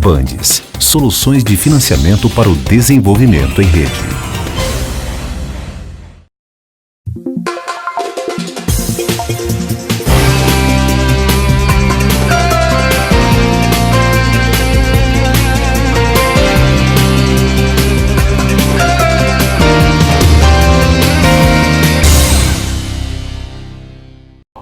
Bandes, soluções de financiamento para o desenvolvimento em rede.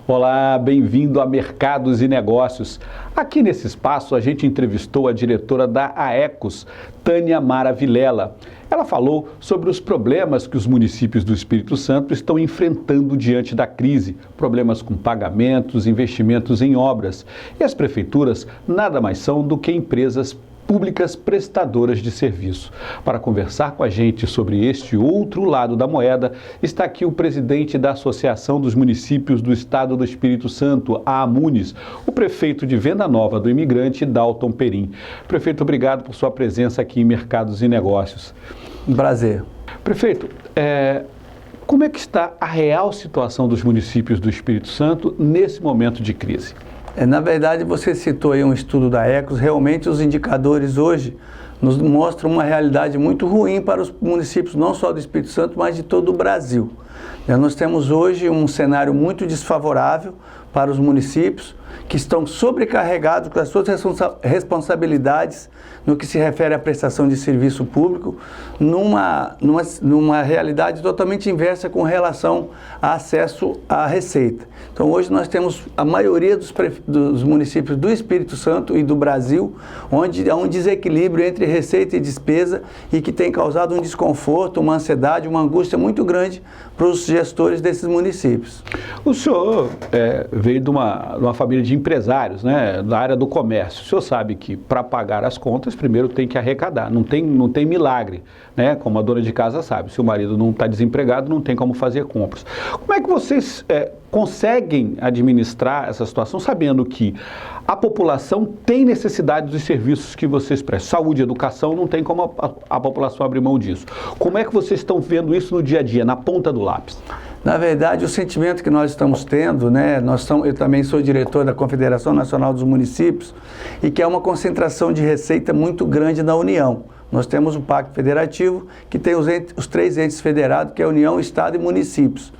Olá, bem-vindo a Mercados e Negócios. Aqui nesse espaço a gente entrevistou a diretora da AECOS, Tânia Mara Vilela. Ela falou sobre os problemas que os municípios do Espírito Santo estão enfrentando diante da crise, problemas com pagamentos, investimentos em obras. E as prefeituras nada mais são do que empresas públicas prestadoras de serviço. Para conversar com a gente sobre este outro lado da moeda, está aqui o presidente da Associação dos Municípios do Estado do Espírito Santo, a AMUNES, o prefeito de Venda Nova do Imigrante, Dalton Perim. Prefeito, obrigado por sua presença aqui em Mercados e Negócios. Um prazer. Prefeito, como é que está a real situação dos municípios do Espírito Santo nesse momento de crise? Na verdade, você citou aí um estudo da AECOS. Realmente os indicadores hoje nos mostram uma realidade muito ruim para os municípios, não só do Espírito Santo, mas de todo o Brasil. Nós temos hoje um cenário muito desfavorável para os municípios, que estão sobrecarregados com as suas responsabilidades no que se refere à prestação de serviço público, numa realidade totalmente inversa com relação a acesso à receita. Então hoje nós temos a maioria dos municípios do Espírito Santo e do Brasil, onde há um desequilíbrio entre receita e despesa e que tem causado um desconforto, uma ansiedade, uma angústia muito grande para os gestores desses municípios. O senhor veio de uma família de empresários, né, da área do comércio. O senhor sabe que para pagar as contas, primeiro tem que arrecadar, não tem milagre, né, como a dona de casa sabe. Se o marido não está desempregado, não tem como fazer compras. Como é que vocês conseguem administrar essa situação, sabendo que a população tem necessidade dos serviços que vocês prestam? Saúde, educação, não tem como a população abrir mão disso. Como é que vocês estão vendo isso no dia a dia, na ponta do lápis? Na verdade, o sentimento que nós estamos tendo, né, eu também sou diretor da Confederação Nacional dos Municípios, e que é uma concentração de receita muito grande na União. Nós temos o Pacto Federativo, que tem os três entes federados, que é a União, Estado e Municípios.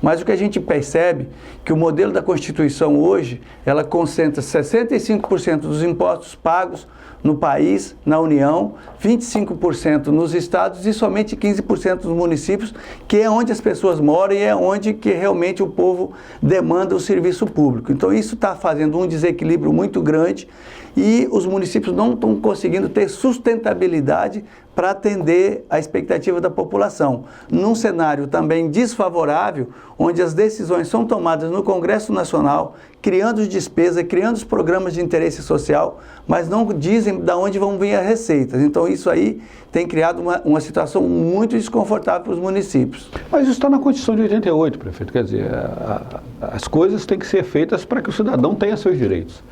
Mas o que a gente percebe é que o modelo da Constituição hoje, ela concentra 65% dos impostos pagos no país, na União, 25% nos estados e somente 15% nos municípios, que é onde as pessoas moram e é onde que realmente o povo demanda o serviço público. Então isso está fazendo um desequilíbrio muito grande e os municípios não estão conseguindo ter sustentabilidade para atender a expectativa da população. Num cenário também desfavorável, onde as decisões são tomadas no Congresso Nacional, criando despesa, criando os programas de interesse social, mas não dizem de onde vão vir as receitas. Então isso aí tem criado uma situação muito desconfortável para os municípios. Mas isso está na Constituição de 88, prefeito. Quer dizer, as coisas têm que ser feitas para que o cidadão tenha seus direitos.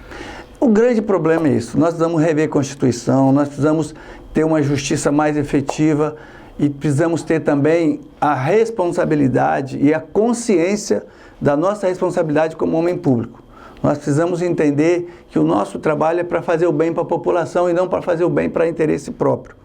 O grande problema é isso. Nós precisamos rever a Constituição, nós precisamos ter uma justiça mais efetiva e precisamos ter também a responsabilidade e a consciência da nossa responsabilidade como homem público. Nós precisamos entender que o nosso trabalho é para fazer o bem para a população e não para fazer o bem para interesse próprio,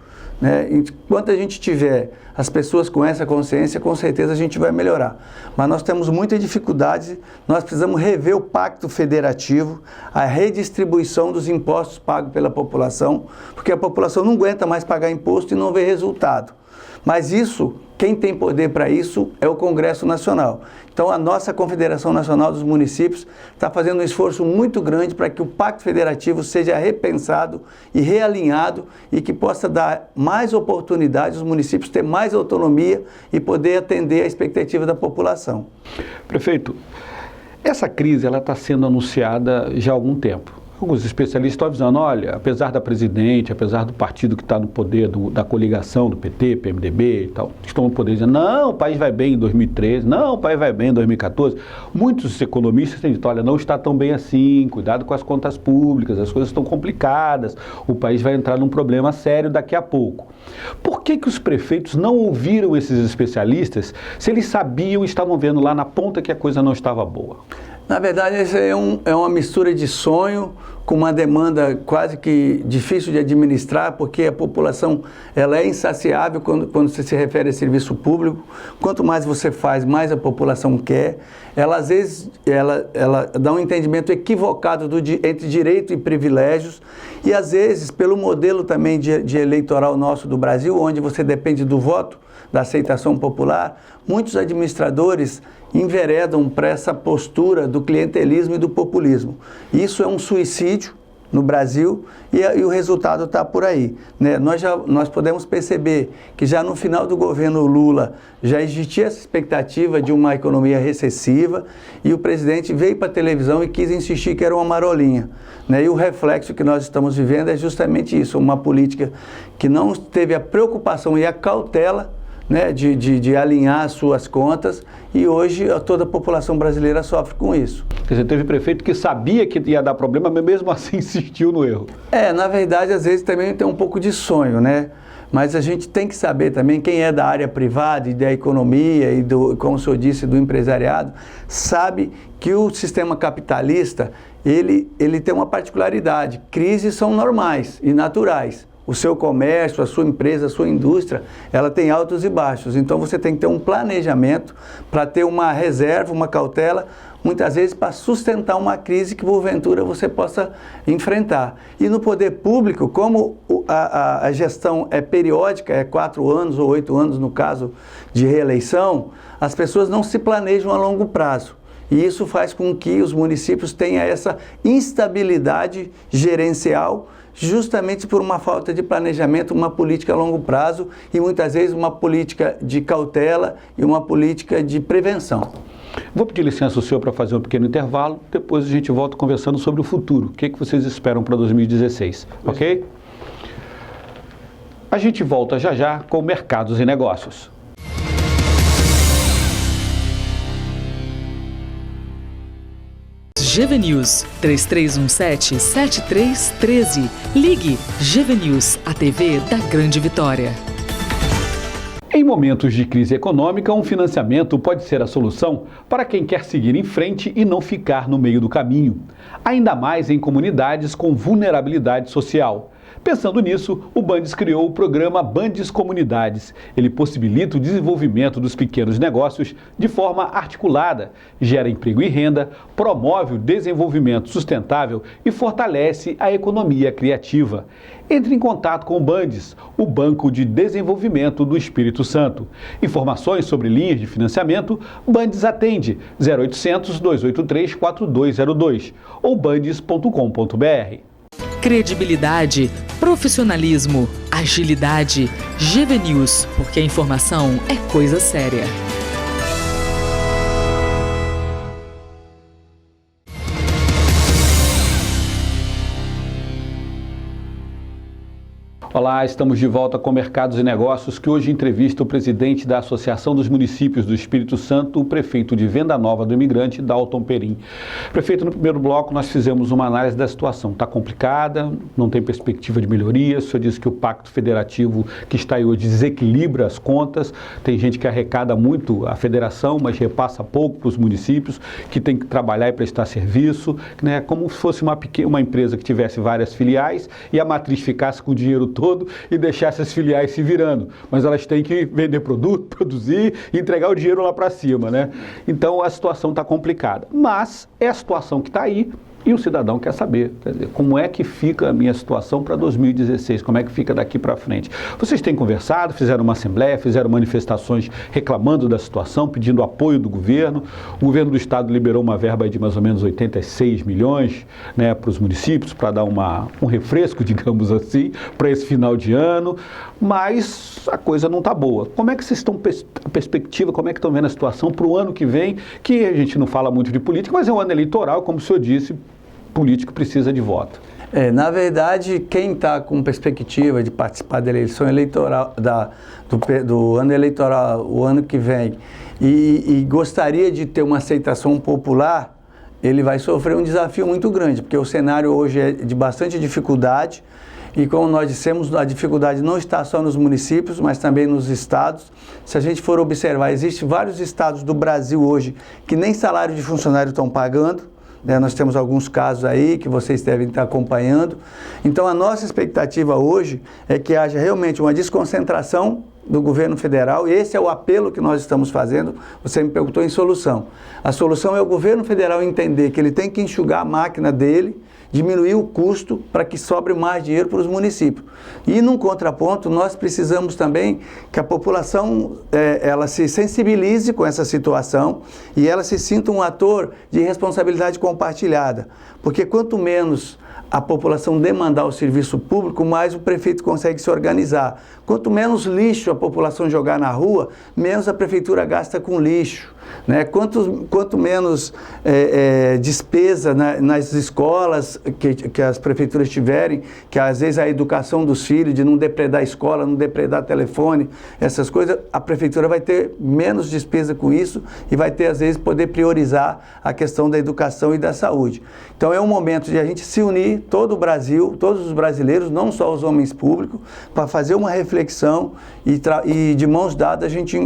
né? Enquanto a gente tiver as pessoas com essa consciência, com certeza a gente vai melhorar. Mas nós temos muita dificuldade, nós precisamos rever o Pacto Federativo, a redistribuição dos impostos pagos pela população, porque a população não aguenta mais pagar imposto e não vê resultado. Mas isso, quem tem poder para isso é o Congresso Nacional. Então a nossa Confederação Nacional dos Municípios está fazendo um esforço muito grande para que o Pacto Federativo seja repensado e realinhado e que possa dar mais oportunidades aos municípios ter mais autonomia e poder atender a expectativa da população. Prefeito, essa crise está sendo anunciada já há algum tempo. Alguns especialistas estão avisando, olha, apesar da presidente, apesar do partido que está no poder, da coligação do PT, PMDB e tal, estão no poder dizendo, não, o país vai bem em 2013, não, o país vai bem em 2014. Muitos economistas têm dito, olha, não está tão bem assim, cuidado com as contas públicas, as coisas estão complicadas, o país vai entrar num problema sério daqui a pouco. Por que os prefeitos não ouviram esses especialistas se eles sabiam e estavam vendo lá na ponta que a coisa não estava boa? Na verdade, isso é uma mistura de sonho com uma demanda quase que difícil de administrar, porque a população ela é insaciável quando você se refere a serviço público. Quanto mais você faz, mais a população quer. Ela, às vezes, ela dá um entendimento equivocado entre direito e privilégios, e, às vezes, pelo modelo também de eleitoral nosso do Brasil, onde você depende do voto, da aceitação popular, muitos administradores enveredam para essa postura do clientelismo e do populismo. Isso é um suicídio no Brasil e o resultado está por aí, né? Nós podemos perceber que já no final do governo Lula já existia essa expectativa de uma economia recessiva e o presidente veio para a televisão e quis insistir que era uma marolinha, né? E o reflexo que nós estamos vivendo é justamente isso, uma política que não teve a preocupação e a cautela, né, de alinhar as suas contas, e hoje toda a população brasileira sofre com isso. Quer dizer, teve prefeito que sabia que ia dar problema, mas mesmo assim insistiu no erro. Na verdade, às vezes também tem um pouco de sonho, né? Mas a gente tem que saber também, quem é da área privada e da economia e, como o senhor disse, do empresariado, sabe que o sistema capitalista, ele tem uma particularidade. Crises são normais e naturais. O seu comércio, a sua empresa, a sua indústria, ela tem altos e baixos. Então você tem que ter um planejamento para ter uma reserva, uma cautela, muitas vezes para sustentar uma crise que porventura você possa enfrentar. E no poder público, como a gestão é periódica, é 4 anos ou 8 anos no caso de reeleição, as pessoas não se planejam a longo prazo. E isso faz com que os municípios tenham essa instabilidade gerencial, justamente por uma falta de planejamento, uma política a longo prazo e muitas vezes uma política de cautela e uma política de prevenção. Vou pedir licença ao senhor para fazer um pequeno intervalo, depois a gente volta conversando sobre o futuro. O que vocês esperam para 2016, ok? A gente volta já já com Mercados e Negócios. GV News 3317-7313. Ligue GV News, a TV da Grande Vitória. Em momentos de crise econômica, um financiamento pode ser a solução para quem quer seguir em frente e não ficar no meio do caminho, ainda mais em comunidades com vulnerabilidade social. Pensando nisso, o Bandes criou o programa Bandes Comunidades. Ele possibilita o desenvolvimento dos pequenos negócios de forma articulada, gera emprego e renda, promove o desenvolvimento sustentável e fortalece a economia criativa. Entre em contato com o Bandes, o Banco de Desenvolvimento do Espírito Santo. Informações sobre linhas de financiamento, Bandes atende 0800-283-4202 ou bandes.com.br. Credibilidade, profissionalismo, agilidade. GV News, porque a informação é coisa séria. Olá, estamos de volta com Mercados e Negócios, que hoje entrevista o presidente da Associação dos Municípios do Espírito Santo, o prefeito de Venda Nova do Imigrante, Dalton Perim. Prefeito, no primeiro bloco nós fizemos uma análise da situação. Está complicada, não tem perspectiva de melhoria. O senhor disse que o Pacto Federativo que está aí hoje desequilibra as contas. Tem gente que arrecada muito a federação, mas repassa pouco para os municípios, que tem que trabalhar e prestar serviço, né? Como se fosse uma empresa que tivesse várias filiais e a matriz ficasse com o dinheiro todo e deixar essas filiais se virando, mas elas têm que vender produto, produzir e entregar o dinheiro lá para cima, né? Então a situação está complicada, mas é a situação que está aí e o cidadão quer saber, quer dizer, como é que fica a minha situação para 2016, como é que fica daqui para frente. Vocês têm conversado, fizeram uma assembleia, fizeram manifestações reclamando da situação, pedindo apoio do governo. O governo do estado liberou uma verba de mais ou menos 86 milhões, né, para os municípios, para dar um refresco, digamos assim, para esse final de ano, mas a coisa não está boa. Como é que vocês estão, a perspectiva, como é que estão vendo a situação para o ano que vem, que a gente não fala muito de política, mas é um ano eleitoral, como o senhor disse, político precisa de voto. Na verdade, quem está com perspectiva de participar da eleição eleitoral, do ano eleitoral, o ano que vem, e gostaria de ter uma aceitação popular, ele vai sofrer um desafio muito grande, porque o cenário hoje é de bastante dificuldade, e como nós dissemos, a dificuldade não está só nos municípios, mas também nos estados. Se a gente for observar, existem vários estados do Brasil hoje que nem salário de funcionário estão pagando, né? Nós temos alguns casos aí que vocês devem estar acompanhando. Então, a nossa expectativa hoje é que haja realmente uma desconcentração do governo federal, e esse é o apelo que nós estamos fazendo. Você me perguntou em solução. A solução é o governo federal entender que ele tem que enxugar a máquina dele, diminuir o custo para que sobre mais dinheiro para os municípios. E, num contraponto, nós precisamos também que a população ela se sensibilize com essa situação e ela se sinta um ator de responsabilidade compartilhada. Porque quanto menos a população demandar o serviço público, mais o prefeito consegue se organizar. Quanto menos lixo a população jogar na rua, menos a prefeitura gasta com lixo, né? Quanto menos despesa nas escolas que as prefeituras tiverem, que às vezes a educação dos filhos, de não depredar a escola, não depredar telefone, essas coisas, a prefeitura vai ter menos despesa com isso e vai ter, às vezes, poder priorizar a questão da educação e da saúde. Então é um momento de a gente se unir, todo o Brasil, todos os brasileiros, não só os homens públicos, para fazer uma reflexão e de mãos dadas a gente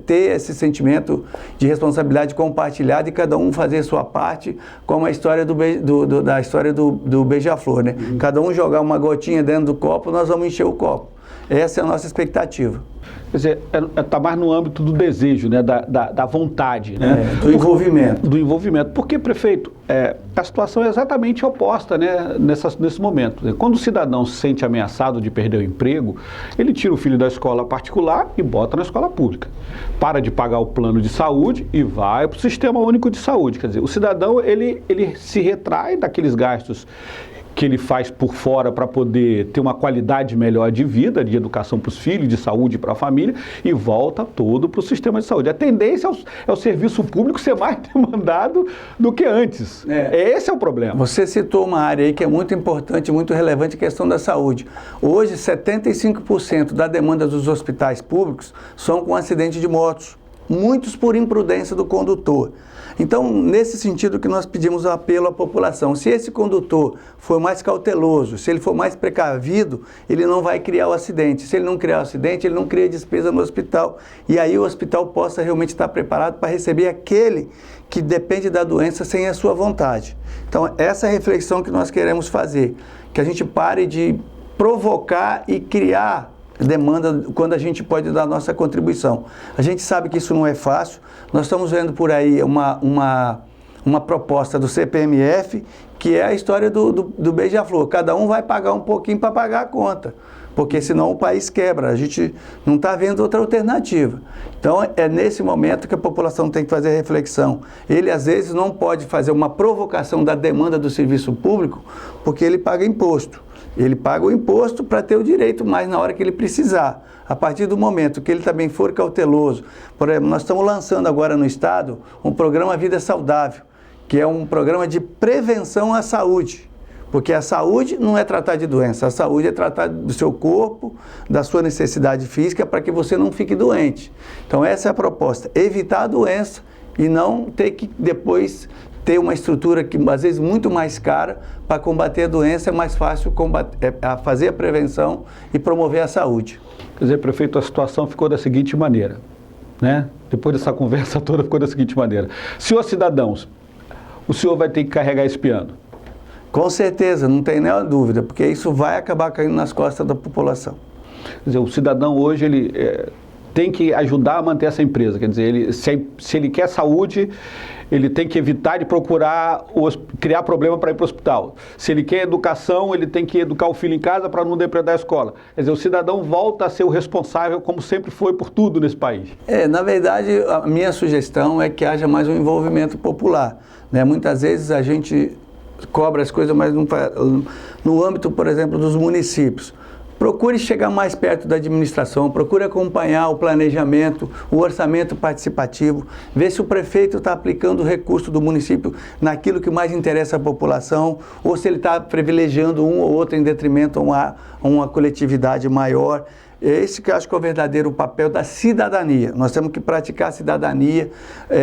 ter esse sentimento de responsabilidade compartilhada e cada um fazer a sua parte, como a história da história do beija-flor, né? Cada um jogar uma gotinha dentro do copo, nós vamos encher o copo. Essa é a nossa expectativa. Quer dizer, está mais no âmbito do desejo, né? da vontade, né? Do envolvimento. Do envolvimento. Porque, prefeito, a situação é exatamente oposta, né? Nesse momento. Quando o cidadão se sente ameaçado de perder o emprego, ele tira o filho da escola particular e bota na escola pública. Para de pagar o plano de saúde e vai para o Sistema Único de Saúde. Quer dizer, o cidadão ele se retrai daqueles gastos que ele faz por fora para poder ter uma qualidade melhor de vida, de educação para os filhos, de saúde para a família, e volta todo para o sistema de saúde. A tendência é o serviço público ser mais demandado do que antes. Esse é o problema. Você citou uma área aí que é muito importante, muito relevante, a questão da saúde. Hoje, 75% da demanda dos hospitais públicos são com acidente de motos, muitos por imprudência do condutor. Então, nesse sentido que nós pedimos o apelo à população, se esse condutor for mais cauteloso, se ele for mais precavido, ele não vai criar o acidente. Se ele não criar o acidente, ele não cria despesa no hospital. E aí o hospital possa realmente estar preparado para receber aquele que depende da doença sem a sua vontade. Então, essa é a reflexão que nós queremos fazer, que a gente pare de provocar e criar demanda quando a gente pode dar a nossa contribuição. A gente sabe que isso não é fácil. Nós estamos vendo por aí uma proposta do CPMF, que é a história do beija-flor. Cada um vai pagar um pouquinho para pagar a conta, porque senão o país quebra. A gente não está vendo outra alternativa. Então, é nesse momento que a população tem que fazer a reflexão. Ele, às vezes, não pode fazer uma provocação da demanda do serviço público, porque ele paga imposto. Ele paga o imposto para ter o direito mais na hora que ele precisar. A partir do momento que ele também for cauteloso. Por exemplo, nós estamos lançando agora no Estado um programa Vida Saudável, que é um programa de prevenção à saúde. Porque a saúde não é tratar de doença, a saúde é tratar do seu corpo, da sua necessidade física, para que você não fique doente. Então essa é a proposta, evitar a doença e não ter que depois ter uma estrutura que às vezes muito mais cara para combater a doença. É mais fácil fazer a prevenção e promover a saúde. Quer dizer, prefeito, a situação ficou da seguinte maneira, né? Depois dessa conversa toda ficou da seguinte maneira. Senhor cidadãos, o senhor vai ter que carregar esse piano. Com certeza, não tem nenhuma dúvida, porque isso vai acabar caindo nas costas da população. Quer dizer, o cidadão hoje, ele tem que ajudar a manter essa empresa. Quer dizer, se ele quer saúde, ele tem que evitar de procurar criar problema para ir para o hospital. Se ele quer educação, ele tem que educar o filho em casa para não depredar a escola. Quer dizer, o cidadão volta a ser o responsável, como sempre foi, por tudo nesse país. Na verdade, a minha sugestão é que haja mais um envolvimento popular, né? Muitas vezes a gente cobra as coisas, mas no âmbito, por exemplo, dos municípios. Procure chegar mais perto da administração, procure acompanhar o planejamento, o orçamento participativo, ver se o prefeito está aplicando o recurso do município naquilo que mais interessa à população, ou se ele está privilegiando um ou outro em detrimento a uma coletividade maior. Esse que eu acho que é o verdadeiro papel da cidadania. Nós temos que praticar a cidadania,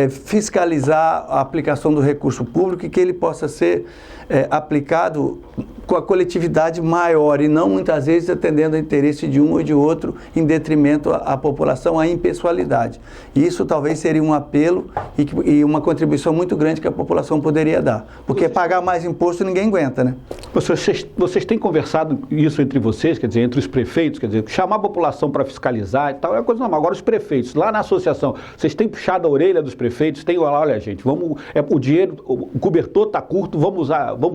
fiscalizar a aplicação do recurso público e que ele possa ser aplicado com a coletividade maior e não muitas vezes atendendo ao interesse de um ou de outro em detrimento à população, à impessoalidade. Isso talvez seria um apelo e uma contribuição muito grande que a população poderia dar. Porque pagar mais imposto ninguém aguenta, né? Vocês têm conversado isso entre vocês, quer dizer, entre os prefeitos, quer dizer, chamar a população para fiscalizar e tal, é coisa normal. Agora os prefeitos, lá na associação, vocês têm puxado a orelha dos prefeitos, tem, olha gente, vamos, o dinheiro, o cobertor está curto, vamos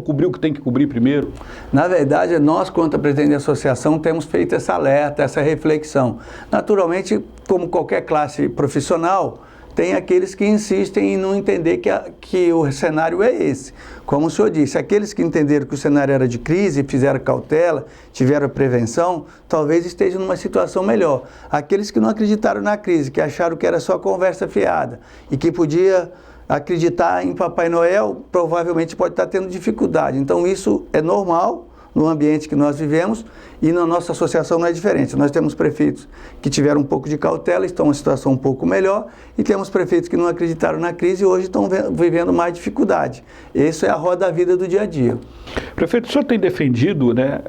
cobrir o que tem que cobrir primeiro. Na verdade, nós, quanto a presidente da associação, temos feito essa alerta, essa reflexão. Naturalmente, como qualquer classe profissional, tem aqueles que insistem em não entender que o cenário é esse. Como o senhor disse, aqueles que entenderam que o cenário era de crise, fizeram cautela, tiveram prevenção, talvez estejam numa situação melhor. Aqueles que não acreditaram na crise, que acharam que era só conversa fiada e que podia acreditar em Papai Noel, provavelmente pode estar tendo dificuldade. Então isso é normal no ambiente que nós vivemos e na nossa associação não é diferente. Nós temos prefeitos que tiveram um pouco de cautela, estão em uma situação um pouco melhor e temos prefeitos que não acreditaram na crise e hoje estão vivendo mais dificuldade. Isso é a roda da vida do dia a dia. Prefeito, o senhor tem defendido, né,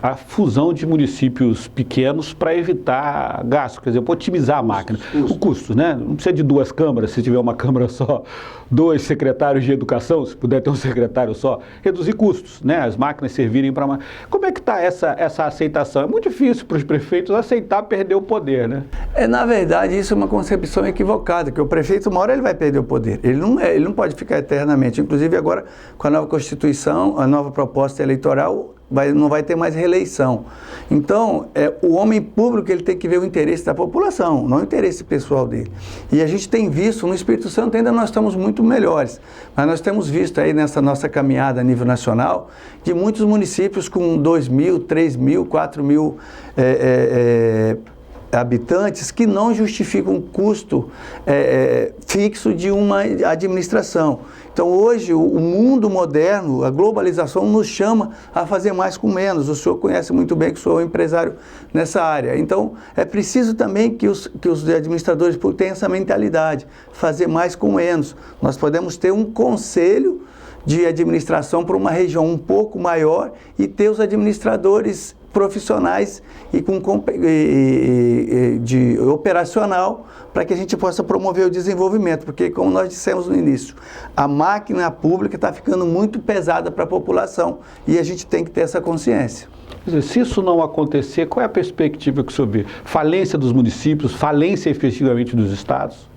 a fusão de municípios pequenos para evitar gastos, quer dizer, para otimizar a máquina. O custo, né? Não precisa de duas câmaras, se tiver uma câmara só, 2 secretários de educação, se puder ter um secretário só, reduzir custos, né? As máquinas servirem para... Como é que está essa aceitação? É muito difícil para os prefeitos aceitar perder o poder, né? Na verdade, isso é uma concepção equivocada, que o prefeito, uma hora ele vai perder o poder. Ele não pode ficar eternamente. Inclusive agora, com a nova Constituição, a nova proposta eleitoral, não vai ter mais reeleição. Então, o homem público ele tem que ver o interesse da população, não o interesse pessoal dele. E a gente tem visto, no Espírito Santo ainda nós estamos muito melhores, mas nós temos visto aí nessa nossa caminhada a nível nacional, de muitos municípios com 2.000, 3.000, 4.000 habitantes que não justificam um custo fixo de uma administração. Então hoje o mundo moderno, a globalização nos chama a fazer mais com menos. O senhor conhece muito bem que sou empresário nessa área. Então é preciso também que os administradores públicos tenham essa mentalidade, fazer mais com menos. Nós podemos ter um conselho de administração para uma região um pouco maior e ter os administradores profissionais e de operacional para que a gente possa promover o desenvolvimento, porque como nós dissemos no início, a máquina pública está ficando muito pesada para a população e a gente tem que ter essa consciência. Quer dizer, se isso não acontecer, qual é a perspectiva que o senhor vê? Falência dos municípios, falência efetivamente dos estados?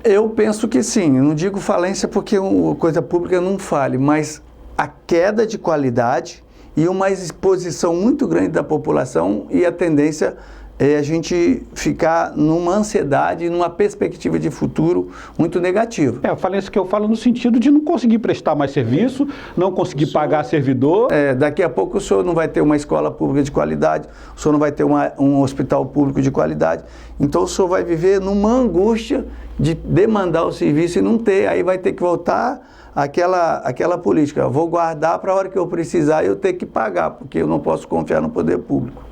Eu penso que sim, eu não digo falência porque a coisa pública não fale, mas a queda de qualidade e uma exposição muito grande da população e a tendência é a gente ficar numa ansiedade e numa perspectiva de futuro muito negativa. A falência que eu falo no sentido de não conseguir prestar mais serviço, não conseguir pagar servidor. Daqui a pouco o senhor não vai ter uma escola pública de qualidade, o senhor não vai ter um hospital público de qualidade, então o senhor vai viver numa angústia de demandar o serviço e não ter, aí vai ter que voltar aquela política, eu vou guardar para a hora que eu precisar eu ter que pagar, porque eu não posso confiar no poder público.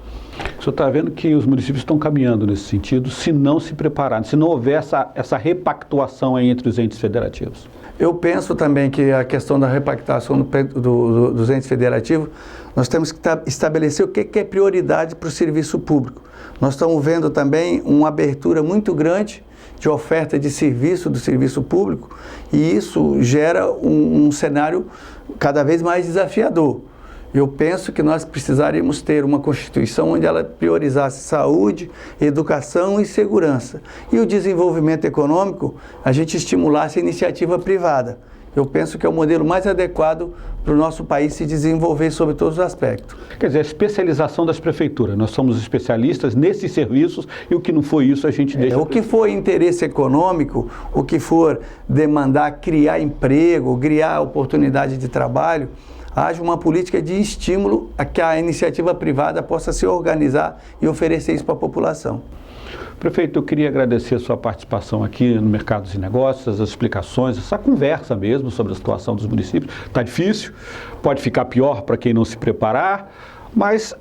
O senhor está vendo que os municípios estão caminhando nesse sentido, se não se prepararem, se não houver essa repactuação aí entre os entes federativos? Eu penso também que a questão da repactuação dos entes federativos, nós temos que estabelecer o que é prioridade para o serviço público. Nós estamos vendo também uma abertura muito grande de oferta de serviço do serviço público e isso gera um cenário cada vez mais desafiador. Eu penso que nós precisaríamos ter uma Constituição onde ela priorizasse saúde, educação e segurança. E o desenvolvimento econômico, a gente estimulasse a iniciativa privada. Eu penso que é o modelo mais adequado para o nosso país se desenvolver sobre todos os aspectos. Quer dizer, a especialização das prefeituras. Nós somos especialistas nesses serviços e o que não for isso a gente deixa... O que for interesse econômico, o que for demandar criar emprego, criar oportunidade de trabalho, haja uma política de estímulo a que a iniciativa privada possa se organizar e oferecer isso para a população. Prefeito, eu queria agradecer a sua participação aqui no Mercados e Negócios, as explicações, essa conversa mesmo sobre a situação dos municípios. Está difícil, pode ficar pior para quem não se preparar, mas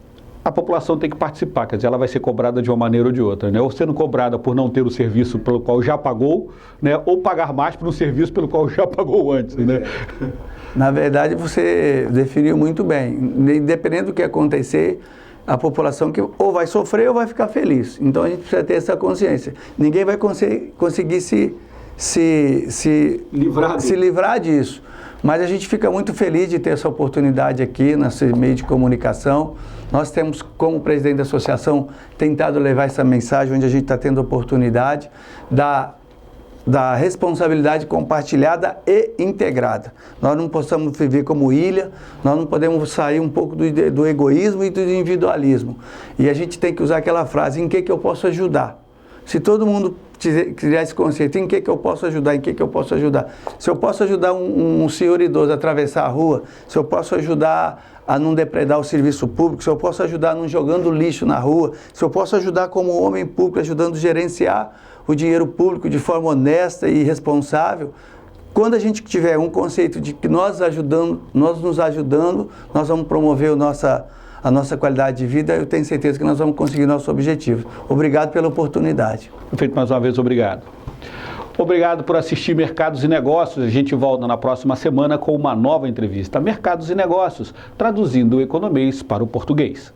a população tem que participar, quer dizer, ela vai ser cobrada de uma maneira ou de outra, né? Ou sendo cobrada por não ter o serviço pelo qual já pagou, né? Ou pagar mais por um serviço pelo qual já pagou antes, né? Na verdade, você definiu muito bem. Independente do que acontecer, a população que ou vai sofrer ou vai ficar feliz. Então a gente precisa ter essa consciência. Ninguém vai conseguir se livrar disso. Mas a gente fica muito feliz de ter essa oportunidade aqui nesse meio de comunicação. Nós temos, como presidente da associação, tentado levar essa mensagem onde a gente está tendo oportunidade da responsabilidade compartilhada e integrada. Nós não possamos viver como ilha, nós não podemos sair um pouco do egoísmo e do individualismo. E a gente tem que usar aquela frase, em que eu posso ajudar? Se todo mundo criar esse conceito, em que eu posso ajudar, em que eu posso ajudar? Se eu posso ajudar um senhor idoso a atravessar a rua, se eu posso ajudar a não depredar o serviço público, se eu posso ajudar não jogando lixo na rua, se eu posso ajudar como homem público, ajudando a gerenciar o dinheiro público de forma honesta e responsável, quando a gente tiver um conceito de que nós nos ajudando, nós vamos promover a nossa qualidade de vida, eu tenho certeza que nós vamos conseguir nosso objetivo. Obrigado pela oportunidade. Feito mais uma vez, obrigado. Obrigado por assistir Mercados e Negócios. A gente volta na próxima semana com uma nova entrevista. Mercados e Negócios, traduzindo o economês para o português.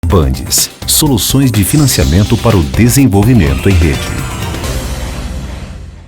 Bandes, soluções de financiamento para o desenvolvimento em rede.